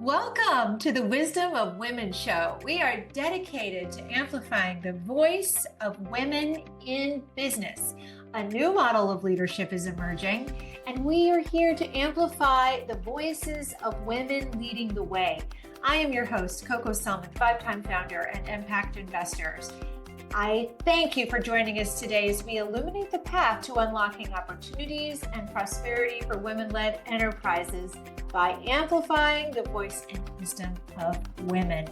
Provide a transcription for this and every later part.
Welcome to the Wisdom of Women show. We are dedicated to amplifying the voice of women in business. A new model of leadership is emerging, and we are here to amplify the voices of women leading the way. I am your host, Coco Selman, five-time founder and Impact Investors. I thank you for joining us today as we illuminate the path to unlocking opportunities and prosperity for women-led enterprises by amplifying the voice and wisdom of women.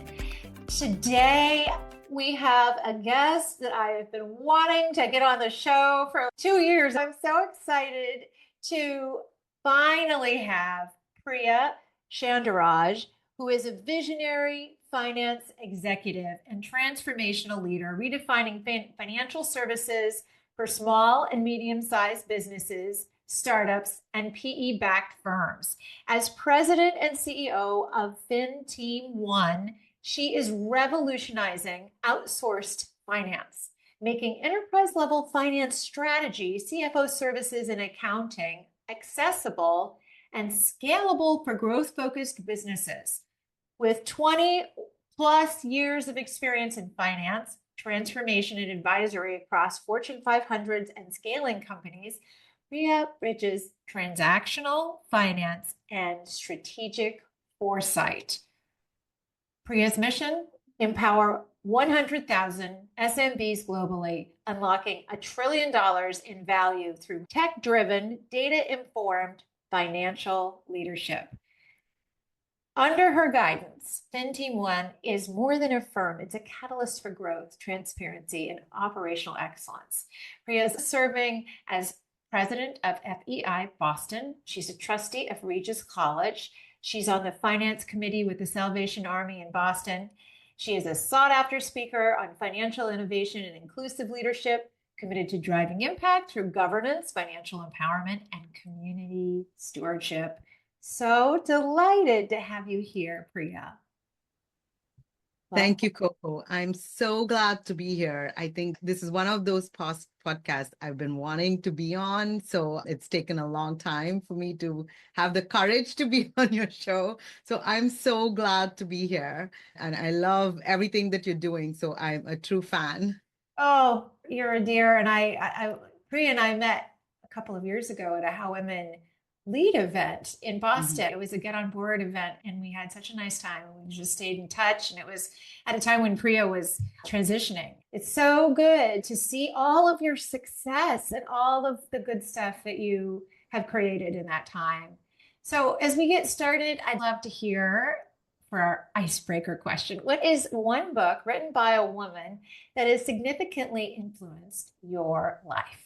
Today, we have a guest that I have been wanting to get on the show for 2 years. I'm so excited to finally have Priya Chanduraj, who is a visionary finance executive and transformational leader, redefining financial services for small and medium-sized businesses, startups, and PE-backed firms. As president and CEO of FinTeam One, she is revolutionizing outsourced finance, making enterprise-level finance strategy, CFO services, and accounting accessible and scalable for growth-focused businesses. With 20 plus years of experience in finance, transformation, and advisory across Fortune 500s and scaling companies, Priya bridges transactional finance and strategic foresight. Priya's mission: empower 100,000 SMBs globally, unlocking $1 trillion in value through tech-driven, data-informed financial leadership. Under her guidance, FinTeam One is more than a firm. It's a catalyst for growth, transparency, and operational excellence. Priya is serving as president of FEI Boston. She's a trustee of Regis College. She's on the finance committee with the Salvation Army in Boston. She is a sought-after speaker on financial innovation and inclusive leadership, committed to driving impact through governance, financial empowerment, and community stewardship. So delighted to have you here, Priya. Thank you, Coco. I'm so glad to be here. I think this is one of those past podcasts I've been wanting to be on. So it's taken a long time for me to have the courage to be on your show. So I'm so glad to be here. And I love everything that you're doing. So I'm a true fan. Oh, you're a dear. And Priya and I met a couple of years ago at a How Women Lead event in Boston. It was a Get On Board event, and we had such a nice time. We just stayed in touch, and it was at a time when Priya was transitioning. It's so good to see all of your success and all of the good stuff that you have created in that time. So as we get started, I'd love to hear, for our icebreaker question, what is one book written by a woman that has significantly influenced your life?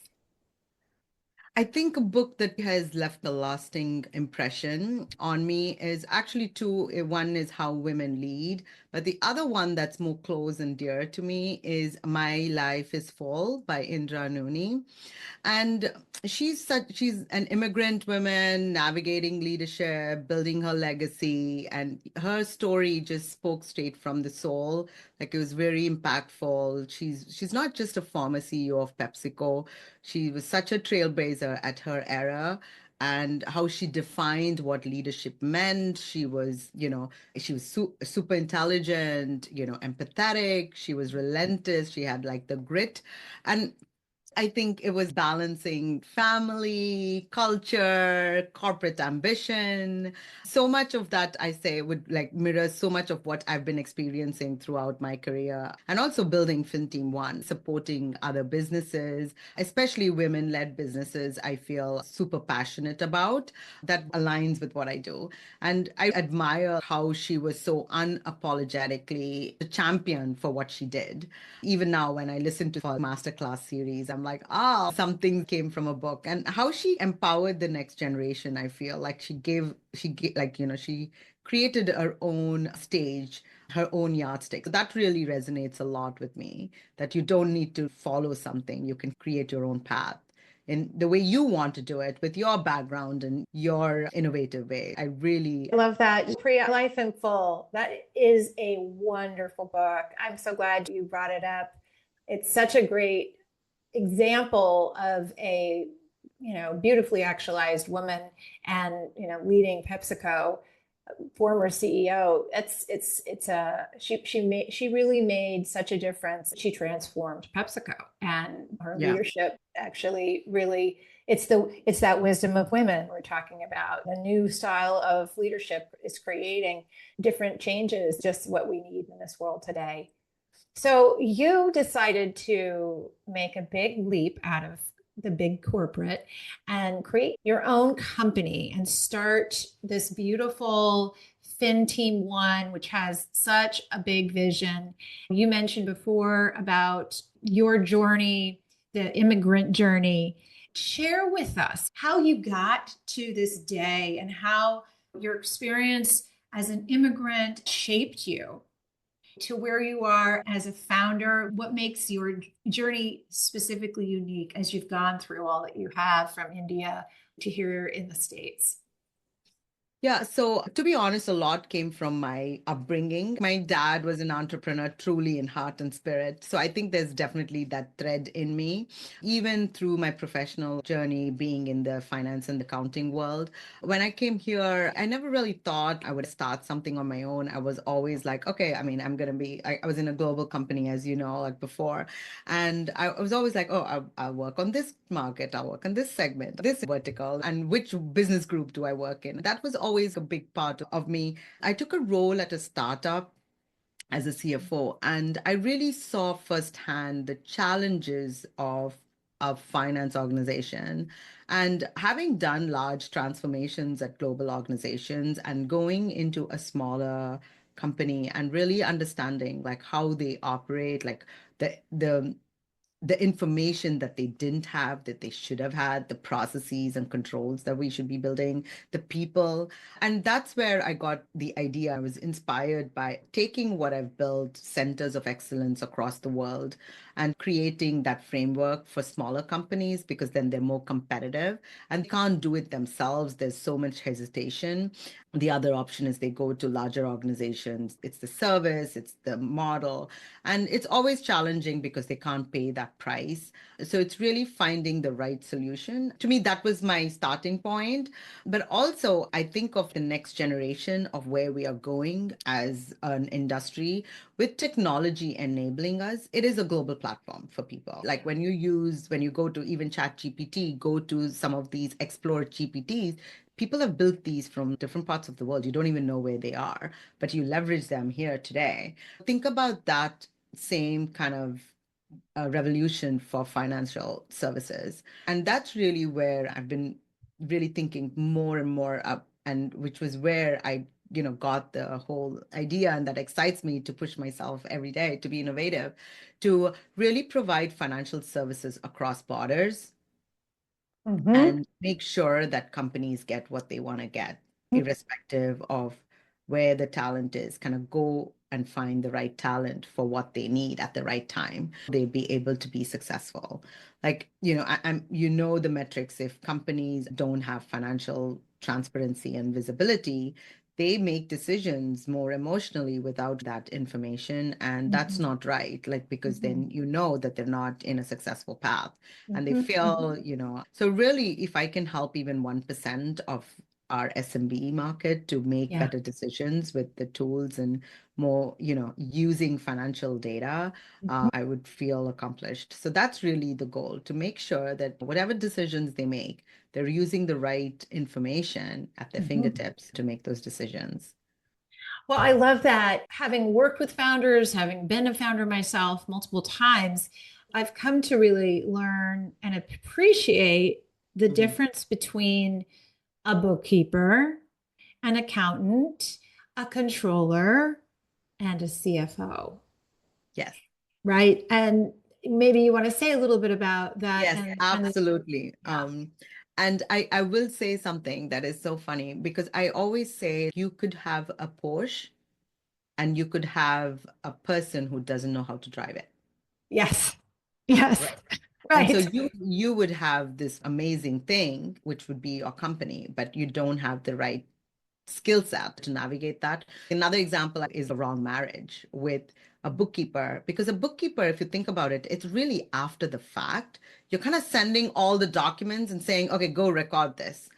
I think a book that has left a lasting impression on me is actually two. One is How Women Lead, but the other one that's more close and dear to me is My Life is Full by Indra Nooyi. And she's an immigrant woman navigating leadership, building her legacy, and her story just spoke straight from the soul. Like, it was very impactful. She's not just a former CEO of PepsiCo. She was such a trailblazer at her era, and how she defined what leadership meant. She was, she was super intelligent, empathetic. She was relentless. She had like the grit. And I think it was balancing family, culture, corporate ambition. So much of that, I say, would like mirror so much of what I've been experiencing throughout my career. And also building FinTeam One, supporting other businesses, especially women-led businesses, I feel super passionate about. That aligns with what I do. And I admire how she was so unapologetically a champion for what she did. Even now, when I listen to her masterclass series, I'm like, something came from a book. And how she empowered the next generation, I feel like she created her own stage, her own yardstick. That really resonates a lot with me, that you don't need to follow something. You can create your own path in the way you want to do it with your background and your innovative way. I really love that. Priya, Life in Full. That is a wonderful book. I'm so glad you brought it up. It's such a great example of a beautifully actualized woman and leading PepsiCo former CEO. It's a she really made such a difference. She transformed PepsiCo, and her Yeah. leadership actually really it's that wisdom of women we're talking about. The new style of leadership is creating different changes, just what we need in this world today. So you decided to make a big leap out of the big corporate and create your own company and start this beautiful Fin Team One, which has such a big vision. You mentioned before about your journey, the immigrant journey. Share with us how you got to this day and how your experience as an immigrant shaped you to where you are as a founder. What makes your journey specifically unique as you've gone through all that you have from India to here in the States? Yeah, so to be honest, a lot came from my upbringing. My dad was an entrepreneur, truly in heart and spirit. So I think there's definitely that thread in me, even through my professional journey being in the finance and accounting world. When I came here, I never really thought I would start something on my own. I was always like, okay, I mean, I'm going to be, I was in a global company, as you know, like before. And I was always like, oh, I'll work on this market, I'll work on this segment, this vertical, and which business group do I work in? That was always a big part of me. I took a role at a startup as a CFO, and I really saw firsthand the challenges of a finance organization. And having done large transformations at global organizations and going into a smaller company and really understanding like how they operate, like the information that they didn't have that they should have had, the processes and controls that we should be building, the people. And that's where I got the idea. I was inspired by taking what I've built, centers of excellence across the world, and creating that framework for smaller companies because then they're more competitive and they can't do it themselves. There's so much hesitation. The other option is they go to larger organizations. It's the service, it's the model, and it's always challenging because they can't pay that price. So it's really finding the right solution. To me, that was my starting point. But also, I think of the next generation of where we are going as an industry with technology enabling us. It is a global platform for people. Like when you go to even ChatGPT, go to some of these Explore GPTs, people have built these from different parts of the world. You don't even know where they are, but you leverage them here today. Think about that same kind of revolution for financial services. And that's really where I've been really thinking more and more up, and which was where I got the whole idea, and that excites me to push myself every day to be innovative, to really provide financial services across borders Mm-hmm. and make sure that companies get what they want to get, irrespective of where the talent is. Kind of go and find the right talent for what they need at the right time. They'll be able to be successful. Like, I'm, the metrics. If companies don't have financial transparency and visibility, they make decisions more emotionally without that information. And that's Mm-hmm. not right. Like, because Mm-hmm. then that they're not in a successful path and they Mm-hmm. feel, so really, if I can help even 1% of our SMB market to make Yeah. better decisions with the tools and more, using financial data, Mm-hmm. I would feel accomplished. So that's really the goal, to make sure that whatever decisions they make, they're using the right information at their Mm-hmm. fingertips to make those decisions. Well, I love that. Having worked with founders, having been a founder myself multiple times, I've come to really learn and appreciate the Mhm. difference between a bookkeeper, an accountant, a controller, and a CFO, Yes. right? And maybe you want to say a little bit about that Yes, and absolutely. yeah. And I will say something that is so funny because I always say you could have a Porsche and you could have a person who doesn't know how to drive it. Yes. Yes. Right. And so Right. you would have this amazing thing, which would be your company, but you don't have the right skill set to navigate that. Another example is a wrong marriage with a bookkeeper, because a bookkeeper, if you think about it, it's really after the fact. You're kind of sending all the documents and saying, okay, go record this.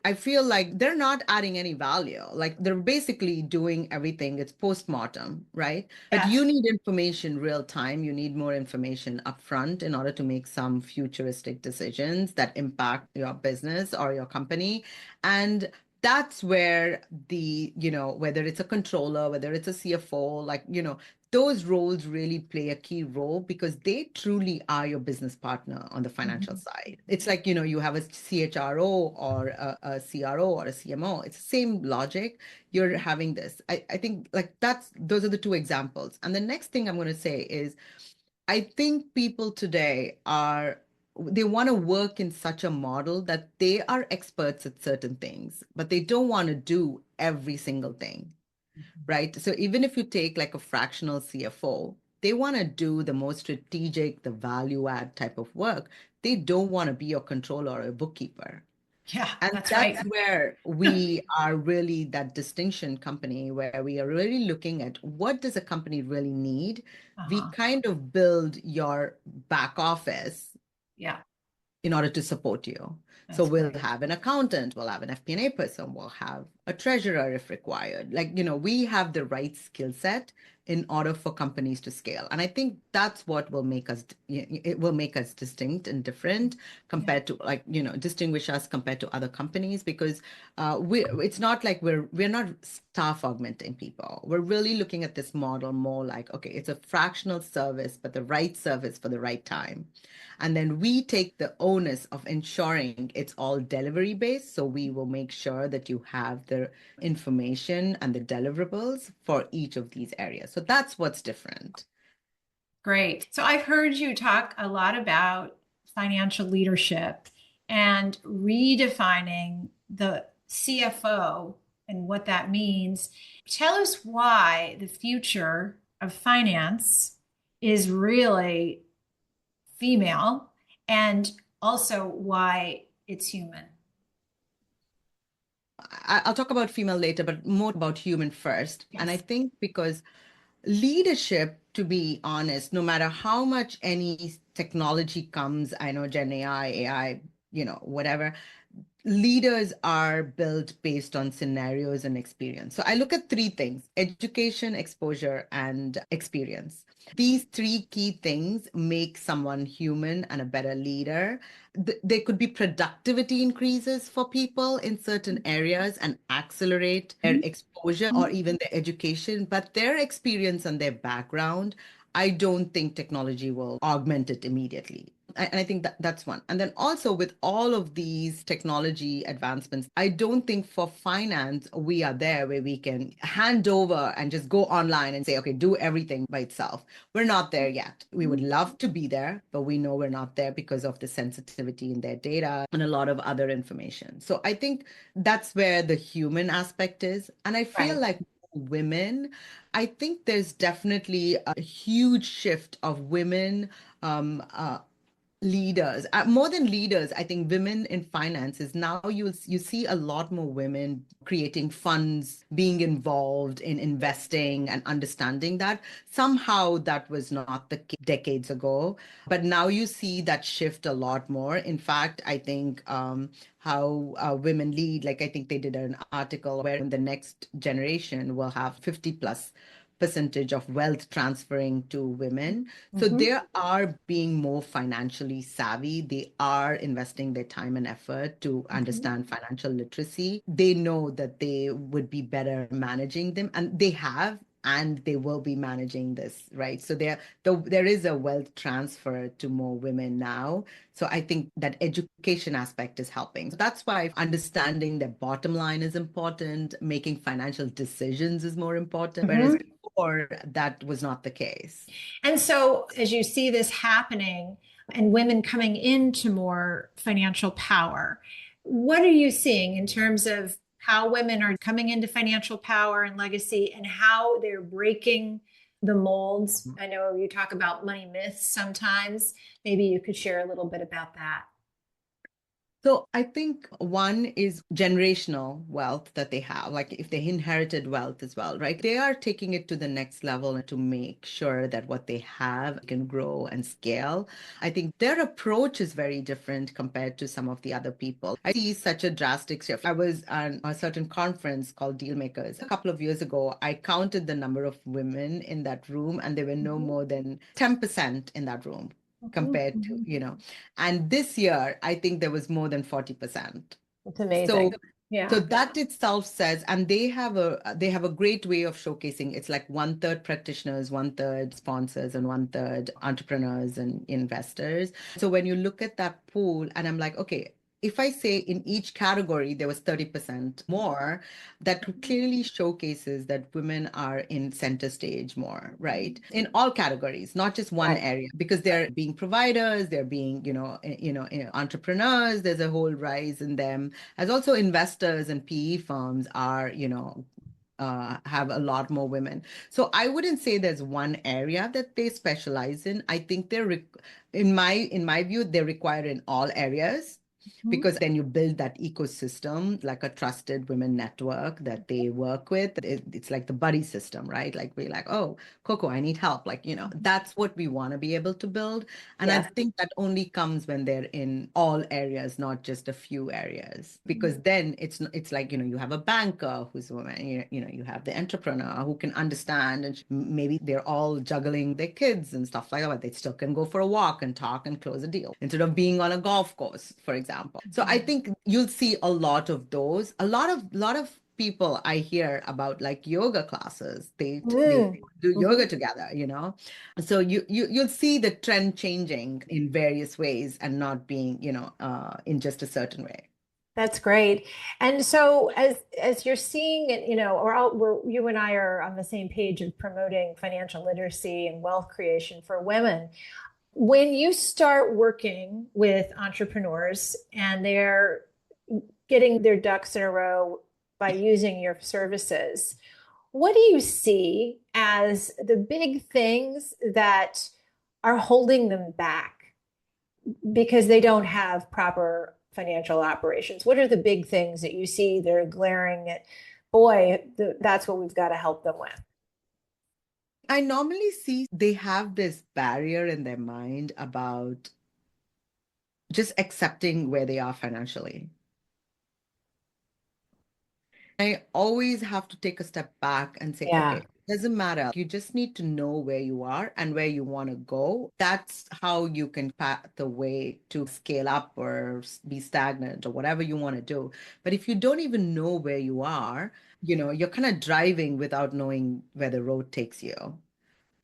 I feel like they're not adding any value. Like they're basically doing everything. It's post-mortem, right? But Yes. you need information real time. You need more information upfront in order to make some futuristic decisions that impact your business or your company. And that's where whether it's a controller, whether it's a CFO, those roles really play a key role because they truly are your business partner on the financial Mhm. side. It's like, you have a CHRO or a CRO or a CMO. It's the same logic. You're having this. I think like those are the two examples. And the next thing I'm going to say is I think people today they want to work in such a model that they are experts at certain things, but they don't want to do every single thing, right? So even if you take like a fractional CFO, they want to do the most strategic, the value add type of work. They don't want to be your controller or a bookkeeper. Yeah, And that's right. that's where we are really that distinction company where we are really looking at what does a company really need? We Uh-huh. kind of build your back office Yeah, in order to support you. So that's we'll great. have an accountant, we'll have an FP&A person, we'll have a treasurer if required. We have the right skill set in order for companies to scale. And I think that's what will make us, it will make us distinct and different Yeah. compared to distinguish us compared to other companies because it's not like we're not staff augmenting people. We're really looking at this model more like, okay, it's a fractional service, but the right service for the right time. And then we take the onus of ensuring it's all delivery based. So we will make sure that you have the information and the deliverables for each of these areas. So that's what's different. Great. So I've heard you talk a lot about financial leadership and redefining the CFO and what that means. Tell us why the future of finance is really female and also why it's human. I'll talk about female later, but more about human first. And I Yes. think because leadership, to be honest, no matter how much any technology comes, I know Gen AI, whatever, leaders are built based on scenarios and experience. So I look at three things: education, exposure, and experience. These three key things make someone human and a better leader. There could be productivity increases for people in certain areas and accelerate their exposure or even their education, but their experience and their background, I don't think technology will augment it immediately. And I think that's one. And then also with all of these technology advancements, I don't think for finance, we are there where we can hand over and just go online and say, okay, do everything by itself. We're not there yet. We would love to be there, but we know we're not there because of the sensitivity in their data and a lot of other information. So I think that's where the human aspect is. And I feel Right. like women, I think there's definitely a huge shift of women leaders, more than leaders. I think women in finance is now you see a lot more women creating funds, being involved in investing and understanding that. Somehow that was not the case decades ago, but now you see that shift a lot more. In fact, I think how women lead, like I think they did an article where in the next generation will have 50 plus percentage of wealth transferring to women. So Mhm. they are being more financially savvy. They are investing their time and effort to Mhm. understand financial literacy. They know that they would be better managing them, and they have. And they will be managing this, right? So there is a wealth transfer to more women now. So I think that education aspect is helping. So that's why understanding the bottom line is important, making financial decisions is more important, whereas Mhm. before that was not the case. And so, as you see this happening and women coming into more financial power, what are you seeing in terms of how women are coming into financial power and legacy and how they're breaking the molds? I know you talk about money myths sometimes. Maybe you could share a little bit about that. So I think one is generational wealth that they have, like if they inherited wealth as well, right? They are taking it to the next level to make sure that what they have can grow and scale. I think their approach is very different compared to some of the other people. I see such a drastic shift. I was on a certain conference called Dealmakers a couple of years ago. I counted the number of women in that room, and there were no Mhm. more than 10% in that room Mhm. compared to, Mhm. and this year, I think there was more than 40%. It's amazing. So, so Yeah. that itself says, and they have a great way of showcasing. It's like one third practitioners, one third sponsors, and one third entrepreneurs and investors. So when you look at that pool, and I'm like, okay, if I say in each category there was 30% more, that clearly showcases that women are in center stage more, right? In all categories, not just one Right. area, because they're being providers, they're being, entrepreneurs. There's a whole rise in them, as also investors and PE firms are, have a lot more women. So I wouldn't say there's one area that they specialize in. I think in my view, they're required in all areas, Mhm. because then you build that ecosystem, like a trusted women network that they work with. It's like the buddy system, right? Like we're like, oh, Coco, I need help. Like, that's what we want to be able to build. And I Yes. think that only comes when they're in all areas, not just a few areas, because then it's like, you have a banker who's a woman, you have the entrepreneur who can understand, and maybe they're all juggling their kids and stuff like that, but they still can go for a walk and talk and close a deal instead of being on a golf course, for example. So I think you'll see a lot of those, a lot of people I hear about, like yoga classes, they Mm. do yoga Mhm. together. So you'll see the trend changing in various ways, and not being, in just a certain way. That's great. And so as you're seeing it, you and I are on the same page of promoting financial literacy and wealth creation for women. When you start working with entrepreneurs and they're getting their ducks in a row by using your services, what do you see as the big things that are holding them back because they don't have proper financial operations? What are the big things that you see that are glaring at, boy, that's what we've got to help them with? I normally see they have this barrier in their mind about just accepting where they are financially. I always have to take a step back and say, Yeah. okay, doesn't matter. You just need to know where you are and where you want to go. That's how you can path the way to scale up or be stagnant or whatever you want to do. But if you don't even know where you are, you're kind of driving without knowing where the road takes you.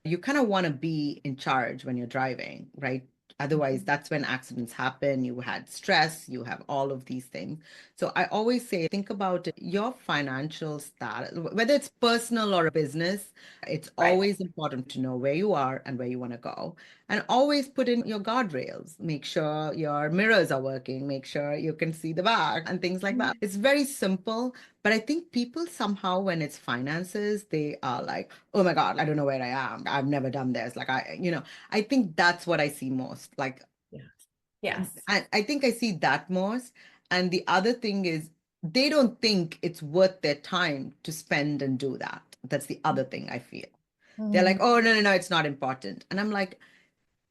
You kind of want to be in charge when you're driving, right? Otherwise, that's when accidents happen. You had stress, you have all of these things. So I always say, think about your financial status, whether it's personal or a business. It's Right. always important to know where you are and where you want to go. And always put in your guardrails. Make sure your mirrors are working, make sure you can see the back and things like that. It's very simple, but I think people somehow, when it's finances, they are like, oh my God, I don't know where I am. I've never done this. Like I think that's what I see most. Like Yeah. Yes. I think I see that most. And the other thing is they don't think it's worth their time to spend and do that. That's the other thing I feel. They're like, Mhm. oh no, no, no, it's not important. And I'm like,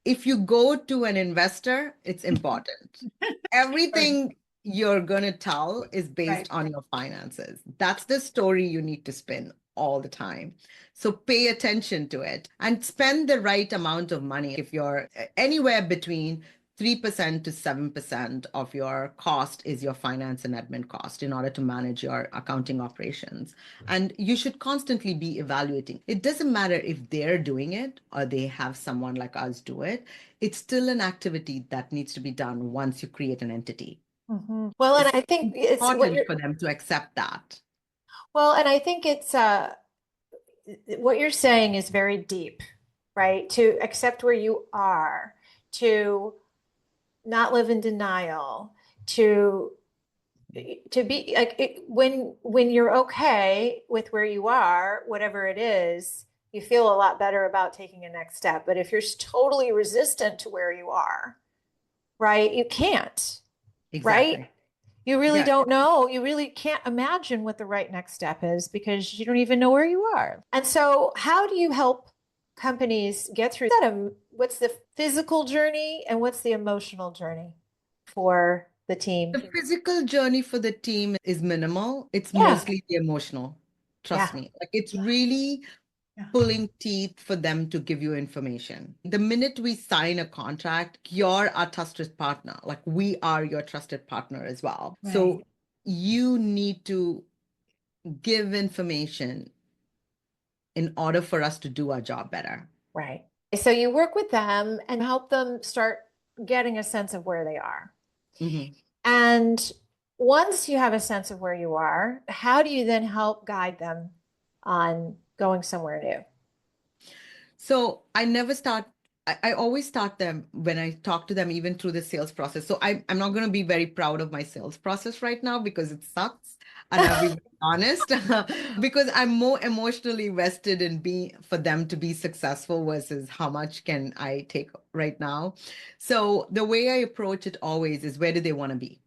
if you go to an investor, it's important. Right. Everything you're going to tell is based Right. on your finances. That's the story you need to spin all the time. So pay attention to it and spend the right amount of money. If you're anywhere between 3% to 7% of your cost is your finance and admin cost in order to manage your accounting operations. And you should constantly be evaluating. It doesn't matter if they're doing it or they have someone like us do it. It's still an activity that needs to be done once you create an entity. Well, and It's I think it's important for them to accept that. what you're saying is very deep, right? To accept where you are, to not live in denial, to to be like when you're okay with where you are, whatever it is, you feel a lot better about taking a next step. But if you're totally resistant to where you are, right, you can't. Exactly. right? You really Yeah. don't know. You really can't imagine what the right next step is because you don't even know where you are. And so, how do you help companies get through that? What's the physical journey and what's the emotional journey for the team? The physical journey for the team is minimal. It's Yeah. mostly the emotional. Trust Yeah. me. Like it's really Yeah. pulling teeth for them to give you information. The minute we sign a contract, you're our trusted partner. Like we are your trusted partner as well. Right. So you need to give information in order for us to do our job better. Right. So you work with them and help them start getting a sense of where they are. Mhm. And once you have a sense of where you are, how do you then help guide them on going somewhere new? So I never start, I always start them when I talk to them, even through the sales process. So I'm not going to be very proud of my sales process right now because it sucks. And I'll be very honest because I'm more emotionally vested in being for them to be successful versus how much can I take right now. So the way I approach it always is where do they want to be?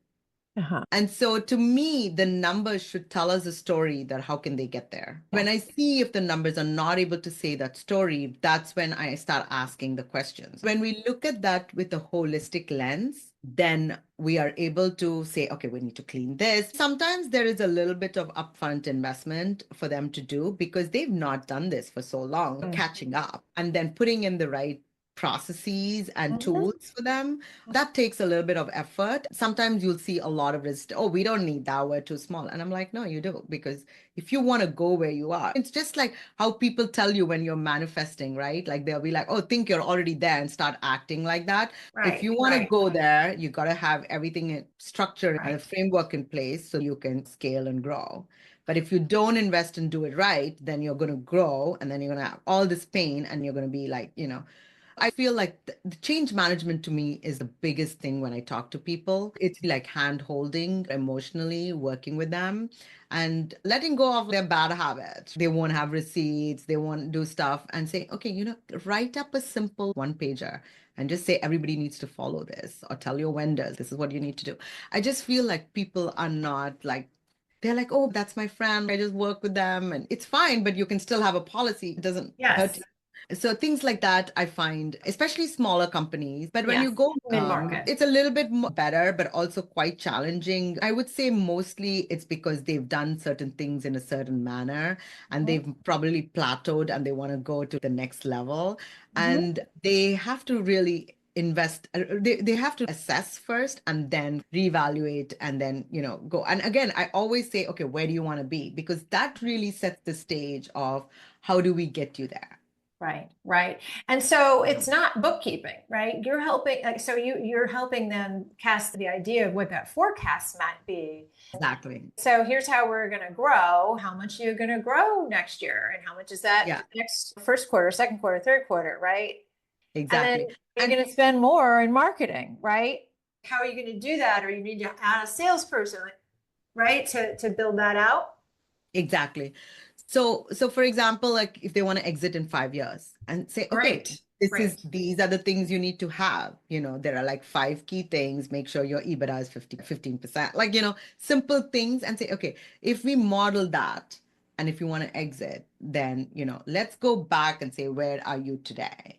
Uh-huh. And so to me, the numbers should tell us a story that how can they get there? When I Yes. see if the numbers are not able to say that story, that's when I start asking the questions. When we look at that with a holistic lens, then we are able to say, okay, we need to clean this. Sometimes there is a little bit of upfront investment for them to do because they've not done this for so long, Mm. catching up and then putting in the right processes and Mhm. tools for them. That takes a little bit of effort. Sometimes you'll see a lot of resist. Oh, we don't need that. We're too small. And I'm like, no, you do. Because if you want to go where you are, it's just like how people tell you when you're manifesting, right? Like they'll be like, oh, think you're already there and start acting like that. If Right. you want to go there, you got to have everything in structure and a Right. framework in place so you can scale and grow. But if you don't invest and do it right, then you're going to grow and then you're going to have all this pain and you're going to be like, I feel like the change management to me is the biggest thing when I talk to people. It's like hand holding emotionally, working with them and letting go of their bad habits. They won't have receipts, they won't do stuff and say, okay, write up a simple one pager and just say everybody needs to follow this or tell your vendors this is what you need to do. I just feel like people are not like, they're like, oh, that's my friend. I just work with them and it's fine, but you can still have a policy. It doesn't hurt. Yes. So things like that, I find, especially smaller companies. But when you Yes. go, Mid-market. it's a little bit more better, but also quite challenging. I would say mostly it's because they've done certain things in a certain manner and Mhm. they've probably plateaued and they want to go to the next level. Mhm. And they have to really invest they have to assess first and then reevaluate and then go. And again, I always say, okay, where do you want to be, because that really sets the stage of how do we get you there. Right, right. And so it's not bookkeeping, right? You're helping, like, so you're helping them cast the idea of what that forecast might be. Exactly. So here's how we're going to grow. How much are you going to grow next year? And how much is that Yeah, next first quarter, second quarter, third quarter, right? And then exactly. you're And going to spend more in marketing, right? How are you going to do that? Or you need to add a salesperson, right? To build that out. exactly. So for example, like if they want to exit in 5 years and say, okay, Great, great. these are the things you need to have. There are like five key things. Make sure your EBITDA is 15%. Like, simple things and say, okay, if we model that and if you want to exit, then, let's go back and say, where are you today?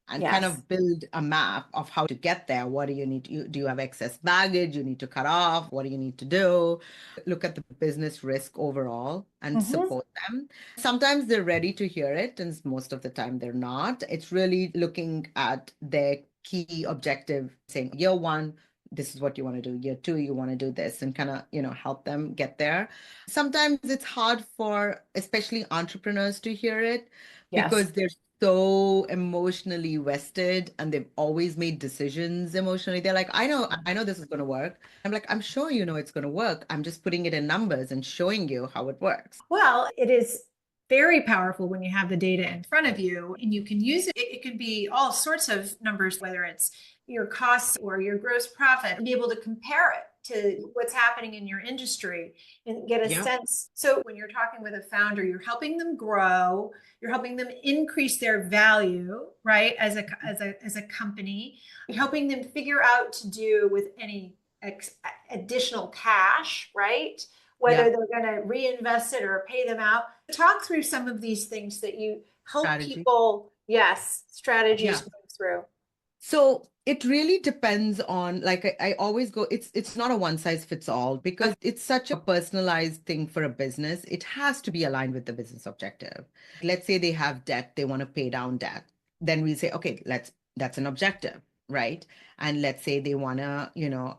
And kind Yes. of build a map of how to get there. What do you need to, do you have excess baggage you need to cut off? What do you need to do? Look at the business risk overall and Mhm. support them. Sometimes they're ready to hear it, and most of the time they're not. It's really looking at their key objective, saying, year one, this is what you want to do. Year two, you want to do this, and kind of, help them get there. Sometimes it's hard for, especially entrepreneurs, to hear it Yes. because they're so emotionally vested and they've always made decisions emotionally. They're like, I know this is going to work. I'm like, I'm sure you know it's going to work. I'm just putting it in numbers and showing you how it works. Well, it is very powerful when you have the data in front of you and you can use it. It could be all sorts of numbers, whether it's your costs or your gross profit, and be able to compare it to what's happening in your industry and get a Yeah, sense. So when you're talking with a founder, you're helping them grow, you're helping them increase their value, right? As a company, you're helping them figure out to do with any ex- additional cash, right? Yeah. Whether they're going to reinvest it or pay them out. Talk through some of these things that you help Strategy. people, yes, strategies Yeah. move through. So it really depends on, like I always go, it's not a one size fits all because it's such a personalized thing for a business. It has to be aligned with the business objective. Let's say they have debt, they want to pay down debt. Then we say, okay, that's an objective, right? And let's say they want to,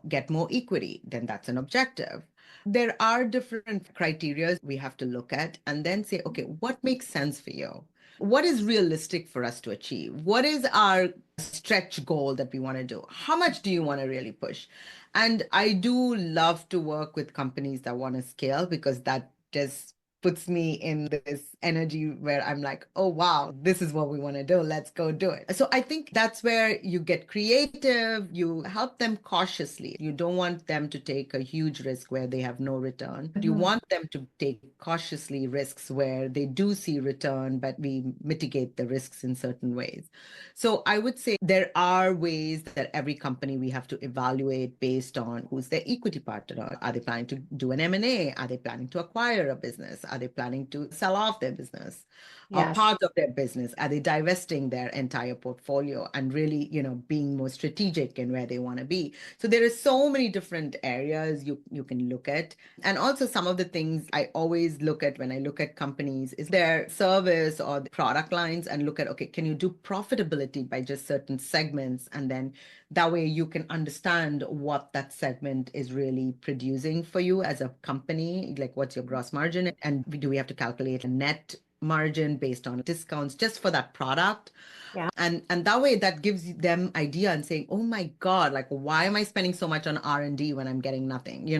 get more equity, then that's an objective. There are different criteria we have to look at and then say, okay, what makes sense for you? What is realistic for us to achieve? What is our stretch goal that we want to do? How much do you want to really push? And I do love to work with companies that want to scale because that just puts me in this energy where I'm like, oh, wow, this is what we want to do. Let's go do it. So I think that's where you get creative. You help them cautiously. You don't want them to take a huge risk where they have no return. But you want them to take cautiously risks where they do see return, but we mitigate the risks in certain ways. So I would say there are ways that every company we have to evaluate based on who's their equity partner. Are they planning to do an M&A? Are they planning to acquire a business? Are they planning to sell off their business or Yes. part of their business? Are they divesting their entire portfolio and really, being more strategic in where they want to be? So there are so many different areas you can look at. And also some of the things I always look at when I look at companies is their service or the product lines and look at, okay, can you do profitability by just certain segments? And then that way you can understand what that segment is really producing for you as a company, like what's your gross margin and do we have to calculate a net margin based on discounts just for that product? Yeah. And that way that gives them idea and saying, oh my God, like why am I spending so much on R&D when I'm getting nothing?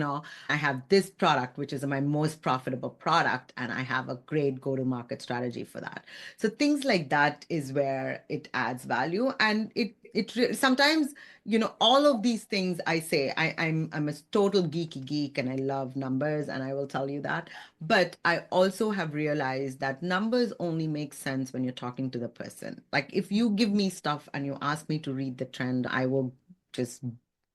I have this product, which is my most profitable product, and I have a great go-to-market strategy for that. So things like that is where it adds value. And sometimes, all of these things I say, I'm a total geeky geek and I love numbers and I will tell you that. But I also have realized that numbers only make sense when you're talking to the person. Like if you give me stuff and you ask me to read the trend, I will just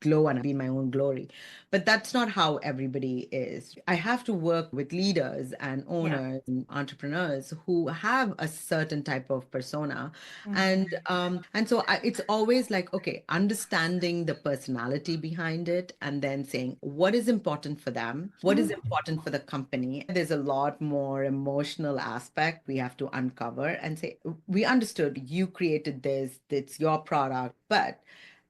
glow and be in my own glory. But that's not how everybody is. I have to work with leaders and Yeah. owners and entrepreneurs who have a certain type of persona. And so it's always like, okay, understanding the personality behind it and then saying what is important for them, what is important for the company. There's a lot more emotional aspect we have to uncover and say, we understood you created this, it's your product, but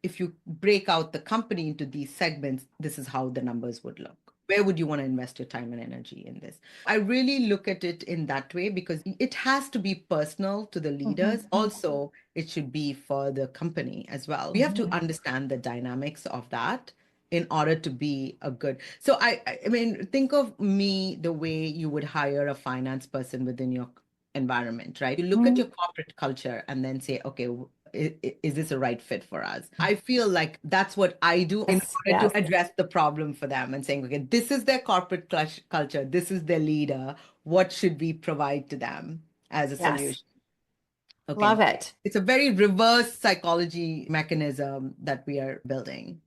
if you break out the company into these segments, this is how the numbers would look. Where would you want to invest your time and energy in this? I really look at it in that way because it has to be personal to the leaders. Also, it should be for the company as well. We have to understand the dynamics of that in order to be a good. So I mean, think of me the way you would hire a finance person within your environment, right? You look at your corporate culture and then say, okay, is this a right fit for us? I feel like that's what I do in order to address the problem for them and saying, okay, this is their corporate culture, this is their leader. What should we provide to them as a Yes. solution? Okay. Love it. It's a very reverse psychology mechanism that we are building.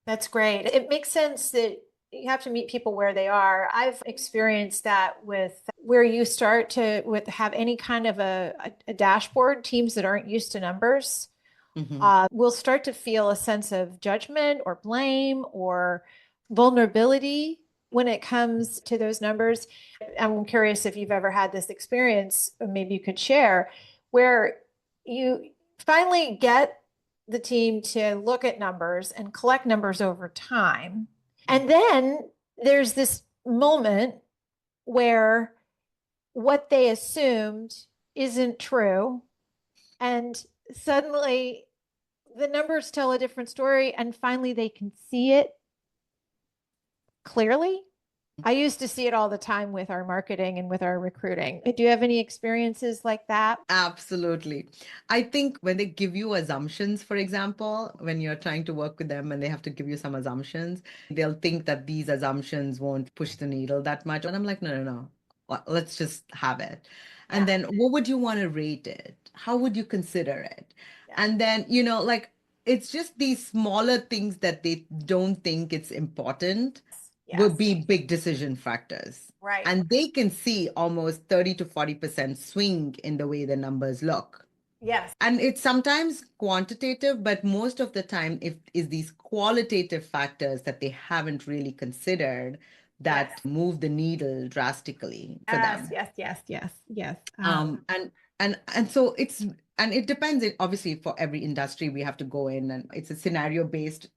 That's great. It makes sense that you have to meet people where they are. I've experienced that with where you start to with have any kind of a dashboard, teams that aren't used to numbers will start to feel a sense of judgment or blame or vulnerability when it comes to those numbers. I'm curious if you've ever had this experience, maybe you could share, where you finally get the team to look at numbers and collect numbers over time. And then there's this moment where what they assumed isn't true. And suddenly the numbers tell a different story. And finally they can see it clearly. I used to see it all the time with our marketing and with our recruiting. Do you have any experiences like that? Absolutely. I think when they give you assumptions, for example, when you're trying to work with them and they have to give you some assumptions, they'll think that these assumptions won't push the needle that much. And I'm like, no, no, no. Let's just have it. And Yeah. then what would you want to rate it? How would you consider it? Yeah. And then, like it's just these smaller things that they don't think it's important will Yes. be big decision factors. Right. And they can see almost 30 to 40% swing in the way the numbers look. Yes. And it's sometimes quantitative, but most of the time it is these qualitative factors that they haven't really considered that Yes. move the needle drastically for Yes. them. Yes. Yes. Yes. Yes. And so it's, and it depends. Obviously, for every industry, we have to go in, and it's a scenario based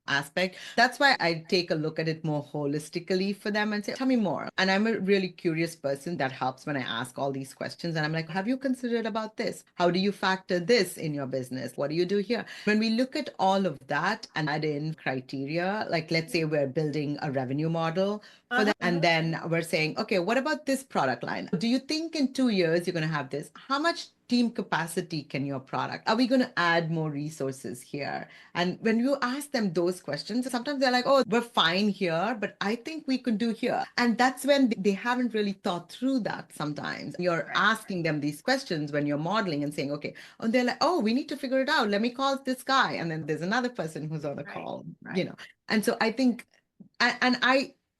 aspect. That's why I take a look at it more holistically for them and say, tell me more. And I'm a really curious person. That helps when I ask all these questions. And I'm like, have you considered about this? How do you factor this in your business? What do you do here? When we look at all of that and add in criteria, like let's say we're building a revenue model for them, and then we're saying, okay, what about this product line? Do you think in 2 years you're going to have this? How much team capacity can your product? Are we going to add more resources here? And when you ask them those questions, sometimes they're like, oh, we're fine here, but I think we could do here. And that's when they haven't really thought through that sometimes. You're asking them these questions when you're modeling and saying, okay, and they're like, oh, we need to figure it out. Let me call this guy. And then there's another person who's on the call, you know. And so I think,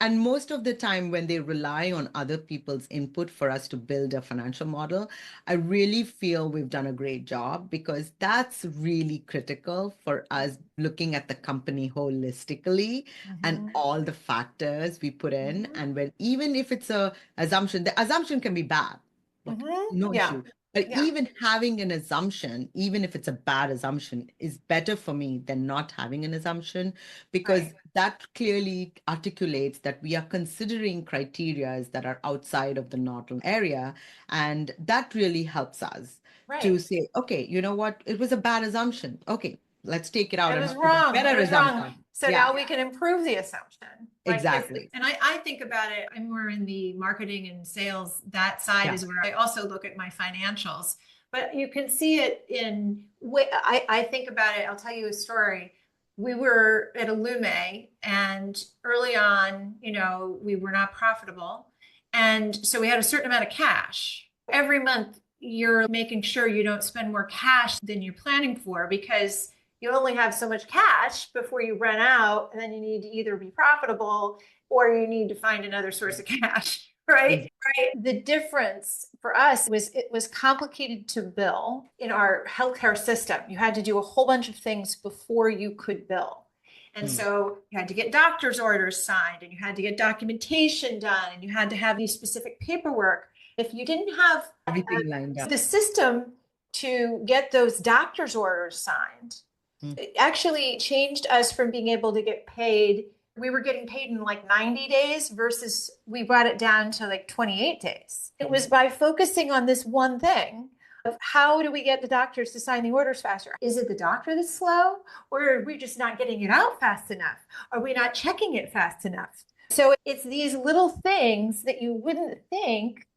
and most of the time, when they rely on other people's input for us to build a financial model, I really feel we've done a great job, because that's really critical for us looking at the company holistically and all the factors we put in. And when, even if it's a assumption, the assumption can be bad, like no Yeah. issue. But Yeah. even having an assumption, even if it's a bad assumption, is better for me than not having an assumption, because that clearly articulates that we are considering criteria that are outside of the normal area. And that really helps us to say, okay, you know what? It was a bad assumption. Okay, let's take it out It and was put a wrong. better It was wrong. assumption. So Yeah, now we can improve the assumption. Right? 'Cause- exactly. And I think about it, I'm more in the marketing and sales. That side Yeah. is where I also look at my financials. But you can see it in, I think about it, I'll tell you a story. We were at Illuminate, and early on, you know, we were not profitable. And so we had a certain amount of cash. Every month, you're making sure you don't spend more cash than you're planning for, because you only have so much cash before you run out, and then you need to either be profitable or you need to find another source of cash. Right. Right. The difference for us was it was complicated to bill in our healthcare system. You had to do a whole bunch of things before you could bill. And so you had to get doctor's orders signed, and you had to get documentation done, and you had to have these specific paperwork. If you didn't have Everything lined up. the system to get those doctor's orders signed, it actually changed us from being able to get paid. We were getting paid in like 90 days versus we brought it down to like 28 days. It was by focusing on this one thing of how do we get the doctors to sign the orders faster? Is it the doctor that's slow, or are we just not getting it out fast enough? Are we not checking it fast enough? So it's these little things that you wouldn't think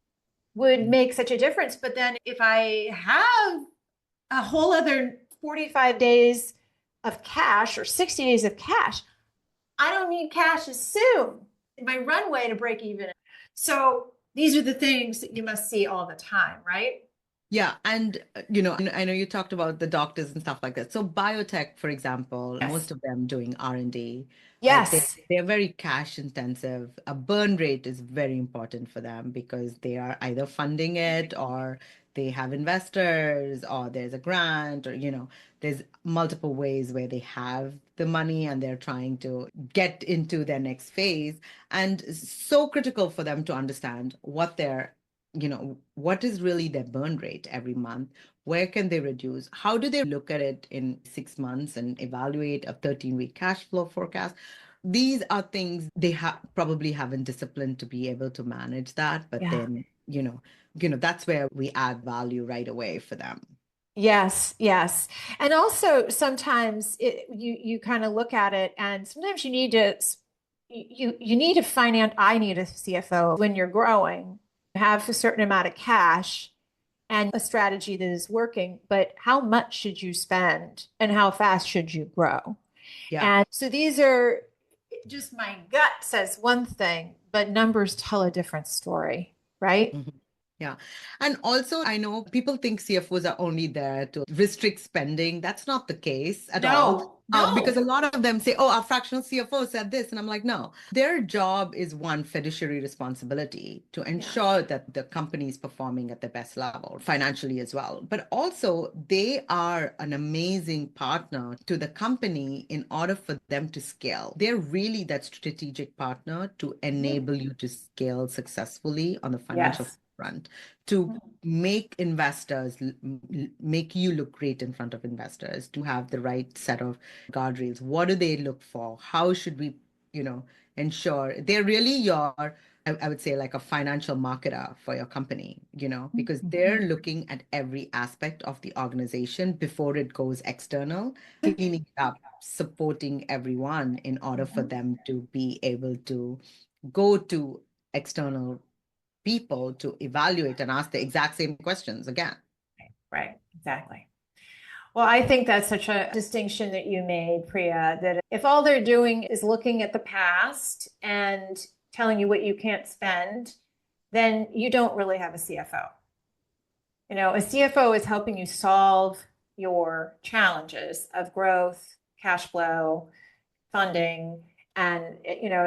would make such a difference. But then if I have a whole other 45 days of cash or 60 days of cash, I don't need cash as soon. My runway to break even. So these are the things that you must see all the time, right? Yeah. And, I know you talked about the doctors and stuff like that. So biotech, for example, most of them doing R&D. Yes. They're very cash intensive. A burn rate is very important for them, because they are either funding it, or they have investors, or there's a grant, or, there's multiple ways where they have the money and they're trying to get into their next phase. And so critical for them to understand what is really their burn rate every month. Where can they reduce? How do they look at it in 6 months and evaluate a 13-week cash flow forecast? These are things they probably haven't disciplined to be able to manage that. But then, that's where we add value right away for them. Yes, yes. And also sometimes you kind of look at it, and sometimes you need to you need to finance. I need a CFO when you're growing, have a certain amount of cash and a strategy that is working, but how much should you spend and how fast should you grow? Yeah. And so these are just, my gut says one thing, but numbers tell a different story, right? Yeah. And also, I know people think CFOs are only there to restrict spending. That's not the case at all. No, Because a no. lot of them say, oh, our fractional CFO said this. And I'm like, no, their job is one fiduciary responsibility to Yeah. ensure that the company is performing at the best level financially as well. But also, they are an amazing partner to the company in order for them to scale. They're really that strategic partner to Mhm. enable you to scale successfully on the financial Yes. front, to make investors make you look great in front of investors, to have the right set of guardrails. What do they look for? How should we, you know, ensure they're really your, I would say, like a financial marketer for your company, because they're Mhm. looking at every aspect of the organization before it goes external, cleaning it up, supporting everyone in order for Mhm. them to be able to go to external people to evaluate and ask the exact same questions again. Right, exactly. Well, I think that's such a distinction that you made, Priya, that if all they're doing is looking at the past and telling you what you can't spend, then you don't really have a CFO. You know, a CFO is helping you solve your challenges of growth, cash flow, funding. And,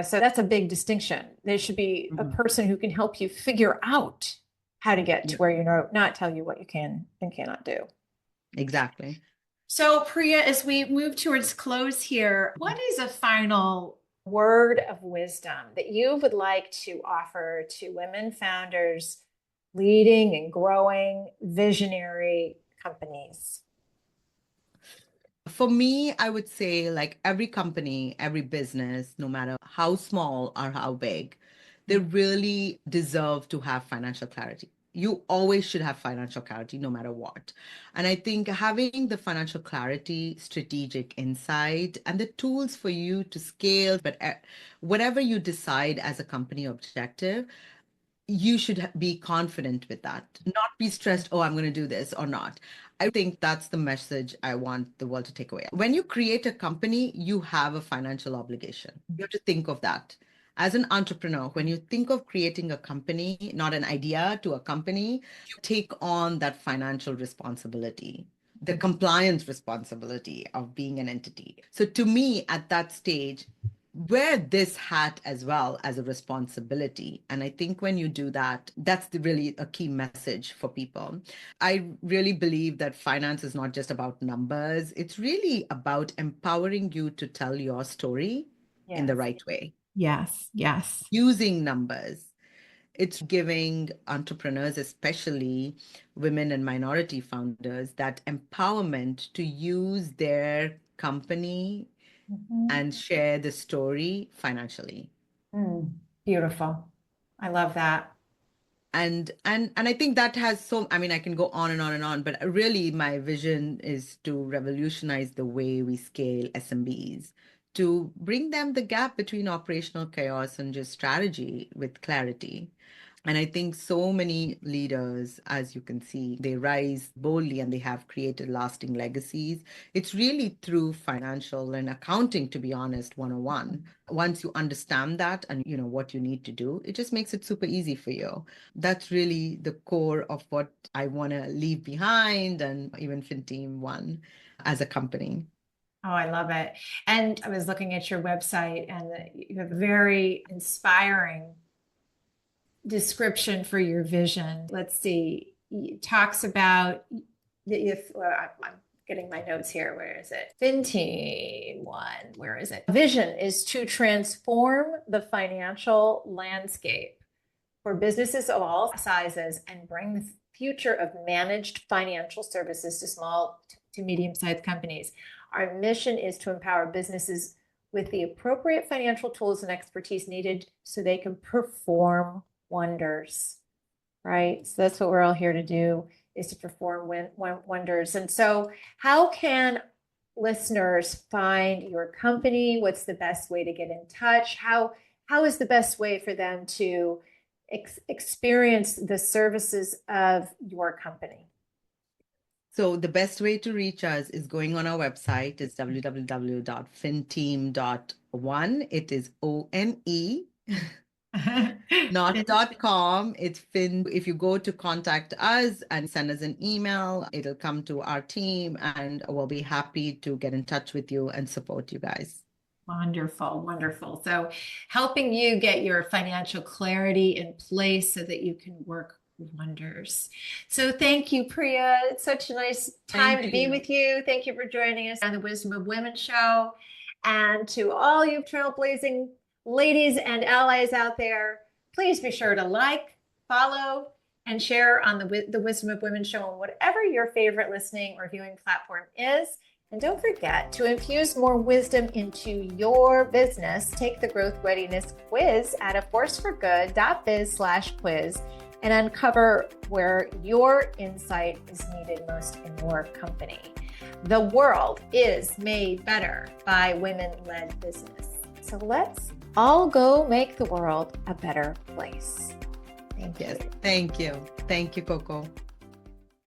so that's a big distinction. There should be a Mhm. person who can help you figure out how to get to Yeah, where you know, not tell you what you can and cannot do. exactly. So, Priya, as we move towards close here, what is a final word of wisdom that you would like to offer to women founders leading and growing visionary companies? For me, I would say like every company, every business, no matter how small or how big, they really deserve to have financial clarity. You always should have financial clarity no matter what. And I think having the financial clarity, strategic insight, and the tools for you to scale, but whatever you decide as a company objective, you should be confident with that, not be stressed, oh, I'm going to do this or not. I think that's the message I want the world to take away. When you create a company, you have a financial obligation. You have to think of that. As an entrepreneur, when you think of creating a company, not an idea to a company, you take on that financial responsibility, the compliance responsibility of being an entity. So to me, at that stage, wear this hat as well as a responsibility. And I think when you do that, that's really a key message for people. I really believe that finance is not just about numbers, it's really about empowering you to tell your story in the Yes. right way, Yes. Yes. using numbers. It's giving entrepreneurs, especially women and minority founders, that empowerment to use their company Mhm. and share the story financially. Mm, beautiful. I love that. And I think that has so, I mean, I can go on and on and on, but really my vision is to revolutionize the way we scale SMBs, to bring them the gap between operational chaos and just strategy with clarity. And I think so many leaders, as you can see, they rise boldly and they have created lasting legacies. It's really through financial and accounting, to be honest, 101. Once you understand that and you know what you need to do, it just makes it super easy for you. That's really the core of what I want to leave behind, and even FinTeam One as a company. Oh, I love it. And I was looking at your website, and you have a very inspiring description for your vision. Let's see. It talks about if I'm getting my notes here. Where is it? FinTeam One. Where is it? Vision is to transform the financial landscape for businesses of all sizes and bring the future of managed financial services to small to medium-sized companies. Our mission is to empower businesses with the appropriate financial tools and expertise needed so they can perform wonders, right? So that's what we're all here to do, is to perform wonders. And so how can listeners find your company? What's the best way to get in touch? How is the best way for them to experience the services of your company? So the best way to reach us is going on our website. It's www.finteam.one. It is ONE. Not .com, it's fin. If you go to contact us and send us an email, it'll come to our team and we'll be happy to get in touch with you and support you guys. Wonderful, wonderful. So helping you get your financial clarity in place so that you can work wonders. So thank you, Priya. It's such a nice time to be with you. Thank you for joining us on the Wisdom of Women show. And to all you trailblazing ladies and allies out there, please be sure to like, follow, and share on the Wisdom of Women show on whatever your favorite listening or viewing platform is. And don't forget to infuse more wisdom into your business. Take the Growth Readiness Quiz at aforceforgood.biz/quiz and uncover where your insight is needed most in your company. The world is made better by women-led business. So let's all go make the world a better place. Thank you. Yes, thank you. Thank you, Coco.